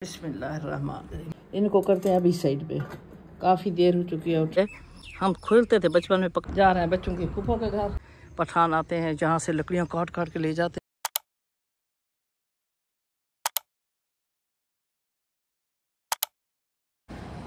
बिस्मिल्लाहिर्रहमानिर्रहीम। इनको करते हैं अभी साइड पे, काफ़ी देर हो चुकी है उठे। हम खोलते थे बचपन में, जा रहे हैं बच्चों की फूफा के घर। पठान आते हैं जहाँ से लकड़ियाँ काट काट के ले जाते हैं।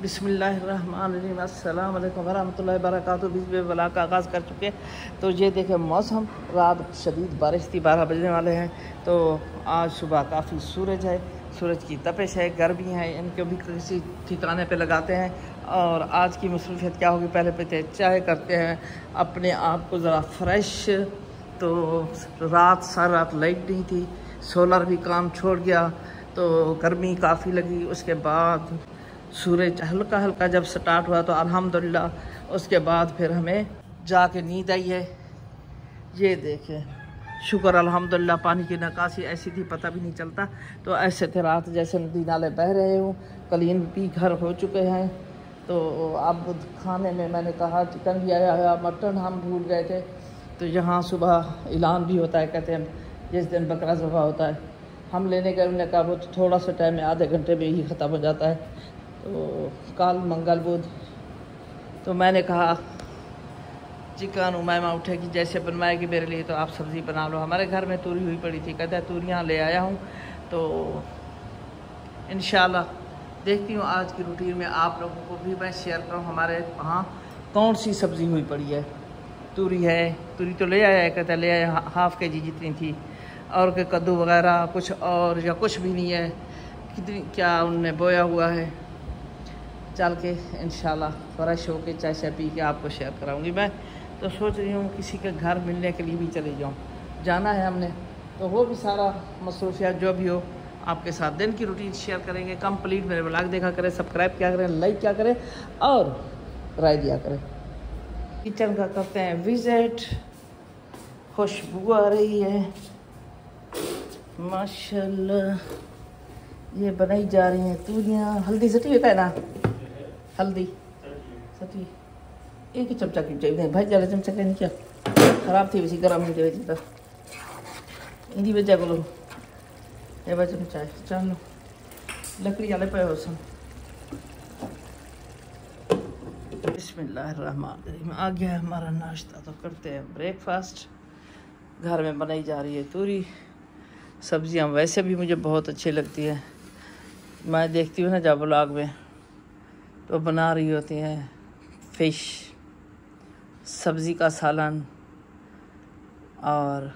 बिस्मिल्लाहिर्रहमानिर्रहीम। अस्सलाम वालेकुम वरहमतुल्लाहि वबरकातुहू। बिस्मिल्लाह वाला का आगाज़ कर चुके हैं। तो ये देखें मौसम, रात शदीद बारिश थी, 12 बजने वाले हैं। तो आज सुबह काफ़ी सूरज है, सूरज की तपिश है, गर्मी है, इनको भी किसी ठिकाने पे लगाते हैं। और आज की मसरूफियत क्या होगी, पहले पीते चाय करते हैं अपने आप को ज़रा फ्रेश। तो रात सारी रात लाइट नहीं थी, सोलर भी काम छोड़ गया, तो गर्मी काफ़ी लगी। उसके बाद सूरज हल्का हल्का जब स्टार्ट हुआ तो अल्हम्दुलिल्लाह उसके बाद फिर हमें जाके नींद आई है। ये देखें, शुक्र अल्हम्दुलिल्लाह, पानी की निकासी ऐसी थी पता भी नहीं चलता। तो ऐसे थे रात जैसे नदी नाले बह रहे हो। कलीन भी घर हो चुके हैं। तो अब खाने में मैंने कहा चिकन भी आया है, मटन हम भूल गए थे। तो यहाँ सुबह ऐलान भी होता है, कहते हैं जिस दिन बकरा ज़बह होता है हम लेने गए। उन्होंने कहा वो तो थोड़ा सा टाइम में, आधे घंटे में ही ख़त्म हो जाता है। तो कल मंगल बुध, तो मैंने कहा चिकन उमैमा उठेगी जैसे बनवाएगी मेरे लिए तो आप सब्ज़ी बना लो। हमारे घर में तूरी हुई पड़ी थी, कहता है तूरियाँ ले आया हूँ। तो इंशाल्लाह देखती हूँ आज की रूटीन में आप लोगों को भी मैं शेयर करूँ हमारे वहाँ कौन सी सब्ज़ी हुई पड़ी है। तूरी है, तूरी तो ले आया है, कहता है ले आया, हाफ़ के जी जितनी थी। और के कद्दू वगैरह कुछ और या कुछ भी नहीं है, कितनी क्या उनमें बोया हुआ है। चल के इंशाल्लाह फ्रेश होके चाय शाय पी के आपको शेयर कराऊंगी। मैं तो सोच रही हूँ किसी के घर मिलने के लिए भी चली जाऊँ, जाना है हमने। तो वो भी सारा मसरूफियात जो भी हो आपके साथ दिन की रूटीन शेयर करेंगे। कंप्लीट मेरे ब्लॉग देखा करें, सब्सक्राइब क्या करें, लाइक क्या करें और राय दिया करें। किचन का करते हैं विजिट। खुशबू आ रही है माशाल्लाह। ये बनाई जा रही हैं तूरियाँ। हल्दी सटी होता है ना, हल्दी सटी एक ही चमचा की चाहिए भाई, ज़्यादा चमचा का नहीं, क्या ख़राब थी वैसी गर्म नहीं थी तो इंदी वजह बोलो ये वजह चमचा है। चलो लकड़ी वाले पे हो सन। बिस्मिल्लाहिर्रहमानिर्रहीम। आ गया है हमारा नाश्ता, तो करते हैं ब्रेकफास्ट। घर में बनाई जा रही है तूरी। सब्जियां वैसे भी मुझे बहुत अच्छी लगती है, मैं देखती हूँ ना जब व्लॉग में तो बना रही होती हैं फ़िश, सब्ज़ी का सालन। और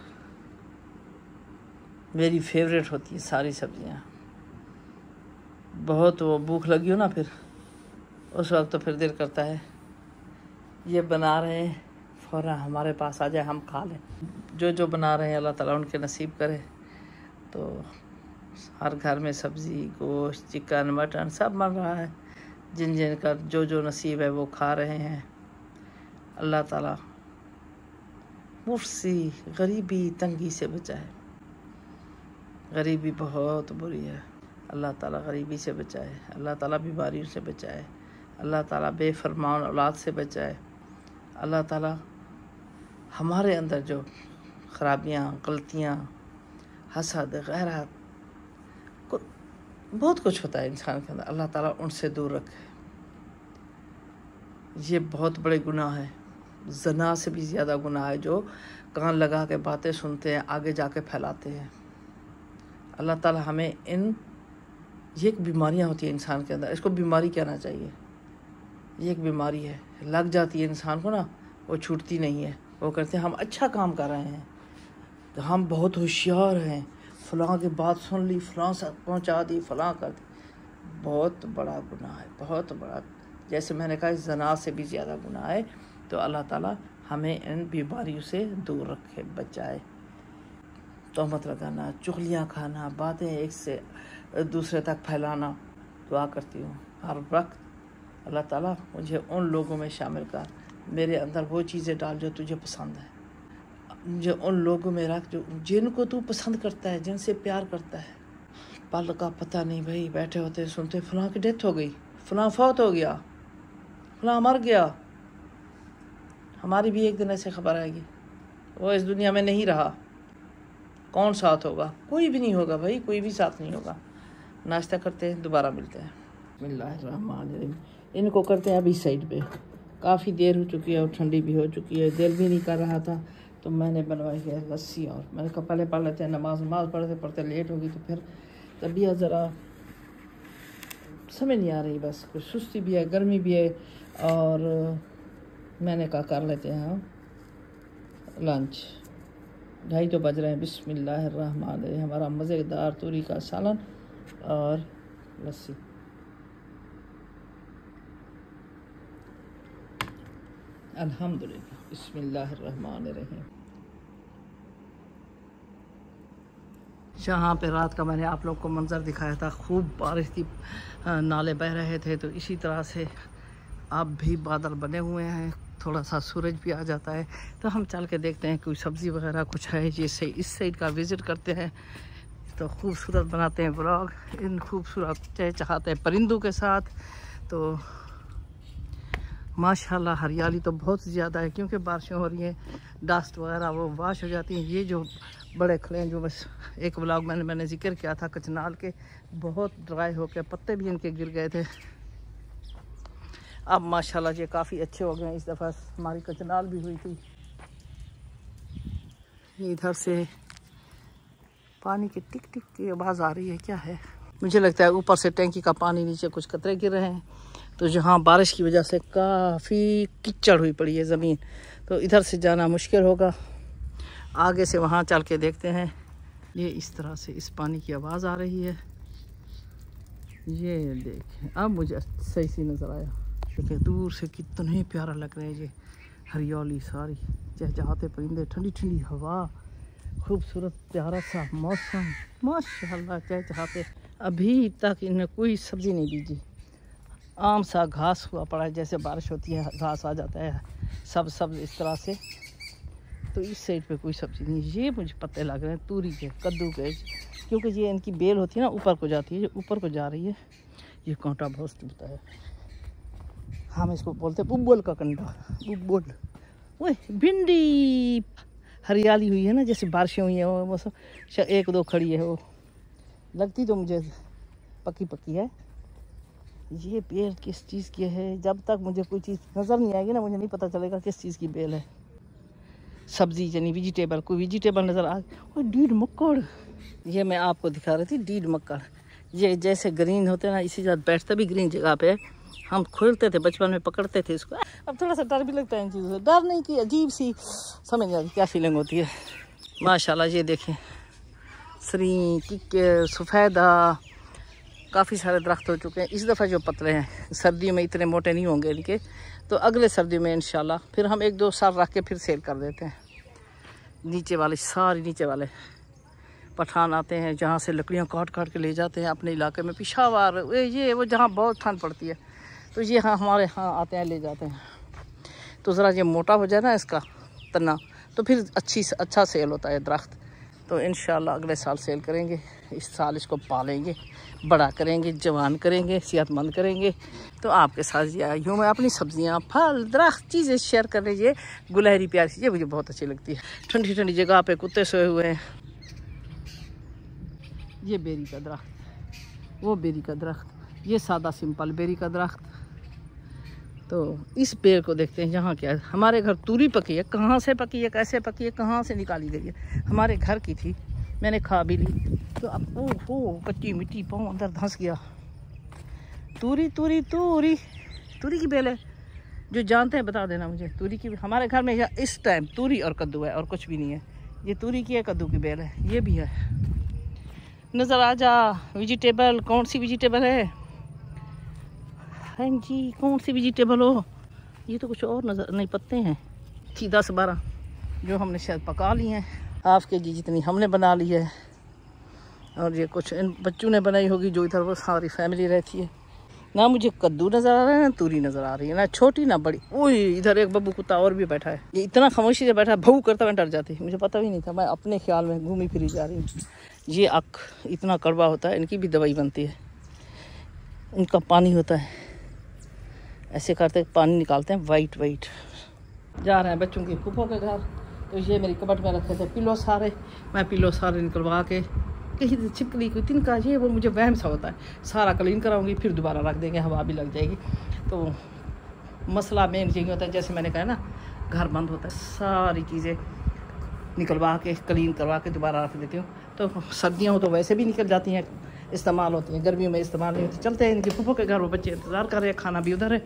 मेरी फेवरेट होती है सारी सब्ज़ियाँ। बहुत वो भूख लगी हो ना फिर उस वक्त तो फिर दिल करता है ये बना रहे हैं फ़ौरन हमारे पास आ जाए, हम खा लें। जो जो बना रहे हैं अल्लाह ताला उनके नसीब करे। तो हर घर में सब्ज़ी, गोश्त, चिकन, मटन सब बन रहा है। जिन जिन का जो जो नसीब है वो खा रहे हैं। अल्लाह ताला मुफ्सी गरीबी तंगी से बचाए। गरीबी बहुत बुरी है, अल्लाह ताला गरीबी से बचाए। अल्लाह ताला बीमारियों से बचाए। अल्लाह ताला बेफरमान औलाद से बचाए। अल्लाह ताला हमारे अंदर जो ख़राबियाँ, गलतियाँ, हसद, गैरत, बहुत कुछ होता है इंसान के अंदर, अल्लाह ताला उनसे दूर रखे। ये बहुत बड़े गुनाह है, ज़ना से भी ज़्यादा गुनाह है जो कान लगा के बातें सुनते हैं आगे जाके फैलाते हैं। अल्लाह ताला हमें ये एक बीमारियाँ होती है इंसान के अंदर, इसको बीमारी कहना चाहिए। ये एक बीमारी है, लग जाती है इंसान को ना, वो छूटती नहीं है। वो कहते हैं हम अच्छा काम कर रहे हैं, तो हम बहुत होशियार हैं, फ़लाँ की बात सुन ली, फ़लाँ से पहुँचा दी, फ़लाँ कर दी। बहुत बड़ा गुनाह है, बहुत बड़ा। जैसे मैंने कहा ज़ना से भी ज़्यादा गुनाह है। तो अल्लाह ताला हमें इन बीमारियों से दूर रखे, बचाए। तोहमत लगाना, चुगलियाँ खाना, बातें एक से दूसरे तक फैलाना। दुआ करती हूँ हर वक्त अल्लाह ताला मुझे उन लोगों में शामिल कर, मेरे अंदर वो चीज़ें डाल जो तुझे पसंद है। मुझे उन लोगों में रख जो जिनको तू पसंद करता है, जिनसे प्यार करता है। पल का पता नहीं भाई, बैठे होते सुनते फ़लाँ की डेथ हो गई, फ़लाँ फौत हो गया, फ़लाँ मर गया। हमारी भी एक दिन ऐसे खबर आएगी, वो इस दुनिया में नहीं रहा। कौन साथ होगा? कोई भी नहीं होगा भाई, कोई भी साथ नहीं होगा। नाश्ता करते हैं, दोबारा मिलते हैं। बिस्मिल्लाहिर्रहमानिर्रहीम। इनको करते हैं अभी साइड पे। काफ़ी देर हो चुकी है और ठंडी भी हो चुकी है, दिल भी नहीं कर रहा था, तो मैंने बनवाई है लस्सी। और मैंने कहा पहले पढ़ लेते हैं, नमाज पढ़ते पढ़ते लेट होगी तो फिर तबीयत ज़रा समझ नहीं आ रही, बस कुछ सुस्ती भी है, गर्मी भी है। और मैंने कहा कर लेते हैं हम लंच। 2:30 तो बज रहे हैं। बिस्मिल्लाहिर्रहमानिर्रहीम। हमारा मज़ेदार तूरी का सालन और लस्सी। अल्हम्दुलिल्लाह। बिस्मिल्लाहिर्रहमानिर्रहीम। जहाँ पे रात का मैंने आप लोग को मंज़र दिखाया था, खूब बारिश थी, नाले बह रहे थे, तो इसी तरह से अब भी बादल बने हुए हैं, थोड़ा सा सूरज भी आ जाता है। तो हम चल के देखते हैं कोई सब्ज़ी वगैरह कुछ है, जैसे इस साइड का विज़िट करते हैं। तो खूबसूरत बनाते हैं व्लॉग इन खूबसूरत चहचहाते परिंदों के साथ। तो माशाल्लाह हरियाली तो बहुत ज़्यादा है, क्योंकि बारिशें हो रही हैं, डस्ट वगैरह वो वाश हो जाती हैं। ये जो बड़े खड़े हैं, जो बस एक व्लॉग मैंने जिक्र किया था कचनाल के, बहुत ड्राई होकर पत्ते भी इनके गिर गए थे। अब माशाल्लाह ये काफ़ी अच्छे हो गए हैं। इस दफ़ा हमारी कचनाल भी हुई थी। इधर से पानी की टिक टिक की आवाज़ आ रही है, क्या है? मुझे लगता है ऊपर से टैंकी का पानी नीचे कुछ कतरे गिर रहे हैं। तो जहाँ बारिश की वजह से काफ़ी कीचड़ हुई पड़ी है ज़मीन, तो इधर से जाना मुश्किल होगा। आगे से वहाँ चल के देखते हैं। ये इस तरह से इस पानी की आवाज़ आ रही है। ये देखें, अब मुझे सही सी नज़र आया, क्योंकि दूर से कितने प्यारा लग रहे हैं ये हरियाली सारी, चहचहाते परिंदे, ठंडी ठंडी हवा, खूबसूरत प्यारा सा मौसम, माशाल्लाह चहचहाते। अभी तक इन्हें कोई सब्ज़ी नहीं दीजिए, आम सा घास हुआ पड़ा है, जैसे बारिश होती है घास आ जाता है सब इस तरह से। तो इस साइड पे कोई सब्ज़ी नहीं। ये मुझे पत्ते लग रहे हैं तूरी के, कद्दू के, क्योंकि ये इनकी बेल होती है ना, ऊपर को जाती है, ये ऊपर को जा रही है। ये कांटा बहुत टूटता है, हम इसको बोलते हैं बुब्बुल का कंडा, बुब्बुल। वही भिंडी हरियाली हुई है ना, जैसे बारिशें हुई हैं, वो एक दो खड़ी है, वो लगती तो मुझे पक्की है। ये बेल किस चीज़ की है? जब तक मुझे कोई चीज़ नज़र नहीं आएगी ना, मुझे नहीं पता चलेगा किस चीज़ की बेल है। सब्ज़ी यानी वेजिटेबल, कोई वेजिटेबल नज़र आ गई। डीड मक्कड़, ये मैं आपको दिखा रही थी, डीड मक्कड़। ये जैसे ग्रीन होते हैं ना, इसी साथ बैठता भी ग्रीन जगह पे। हम खोलते थे बचपन में, पकड़ते थे इसको। अब थोड़ा सा डर भी लगता है इन चीज़ों से। डर नहीं कि अजीब सी समझ नहीं आती क्या फीलिंग होती है। माशाल्लाह ये देखें, सरी किक्के, सफ़ेदा, काफ़ी सारे दरख्त हो चुके हैं। इस दफ़ा जो पतले हैं, सर्दियों में इतने मोटे नहीं होंगे इनके, तो अगले सर्दियों में इंशाल्लाह फिर हम 1-2 साल रख के फिर सेल कर देते हैं। नीचे वाले सारे नीचे वाले पठान आते हैं, जहाँ से लकड़ियाँ काट के ले जाते हैं अपने इलाके में, पिशावर ये वो जहाँ बहुत ठंड पड़ती है, तो ये हाँ हमारे यहाँ आते हैं, ले जाते हैं। तो ज़रा ये मोटा हो जाए ना इसका तना, तो फिर अच्छा सेल होता है दरख्त। तो इंशाल्लाह अगले साल सेल करेंगे। इस साल इसको पालेंगे, बड़ा करेंगे, जवान करेंगे, सेहतमंद करेंगे। तो आपके साथ ये आई हूँ मैं अपनी सब्जियाँ, फल, दरख्त, चीज़ें शेयर कर लीजिए। गुलहरी प्यारी सी, ये मुझे बहुत अच्छी लगती है। ठंडी ठंडी जगह पे कुत्ते सोए हुए हैं। ये बेरी का दरख्त, वो बेरी का दरख्त, ये सादा सिंपल बेरी का दरख्त। तो इस पेड़ को देखते हैं, यहाँ क्या है। हमारे घर तूरी पकी है, कहाँ से पकी है, कैसे पकी है, कहाँ से निकाली गई है, हमारे घर की थी, मैंने खा भी ली। तो अब ओहो कच्ची मिट्टी, पाँव अंदर धंस गया। तूरी तूरी तूरी तूरी की बेल है, जो जानते हैं बता देना मुझे। तूरी की हमारे घर में इस टाइम तूरी और कद्दू है, और कुछ भी नहीं है। ये तूरी की है, कद्दू की बेल है, ये भी है। नज़र आ जा वेजिटेबल, कौन सी वेजिटेबल है? हाँ जी, कौन सी वेजिटेबल हो? ये तो कुछ और नज़र नहीं, पत्ते हैं थी 10-12 जो हमने शायद पका ली हैं। हाफ के जी जितनी हमने बना ली है, और ये कुछ इन बच्चों ने बनाई होगी, जो इधर वो सारी फैमिली रहती है। ना मुझे कद्दू नज़र आ रहा है, ना तूरी नज़र आ रही है, ना छोटी ना बड़ी। ओए इधर एक बब्बू कुत्ता और भी बैठा है, ये इतना खामोशी से बैठा है, भऊ करता मैं डर जाती, मुझे पता भी नहीं था। मैं अपने ख्याल में घूमी फिरी जा रही हूँ। ये अक इतना कड़वा होता है, इनकी भी दवाई बनती है। इनका पानी होता है, ऐसे करते पानी निकालते हैं वाइट। जा रहे हैं बच्चों की फूफो के घर। तो ये मेरी कबट में रखे थे पिलो सारे, मैं पिलो सारे निकलवा के कहीं छिपकली कोई तिनका ये वो मुझे वहम सा होता है। सारा क्लीन कराऊंगी फिर दोबारा रख देंगे, हवा भी लग जाएगी। तो मसला मेन यही होता है, जैसे मैंने कहा ना घर बंद होता है, सारी चीज़ें निकलवा के क्लीन करवा के दोबारा रख देती हूँ। तो सर्दियाँ हो तो वैसे भी निकल जाती हैं, इस्तेमाल होती हैं, गर्मियों में इस्तेमाल नहीं होती। चलते हैं इनके फूफो के घर, वो बच्चे इंतज़ार कर रहे हैं, खाना भी उधर है।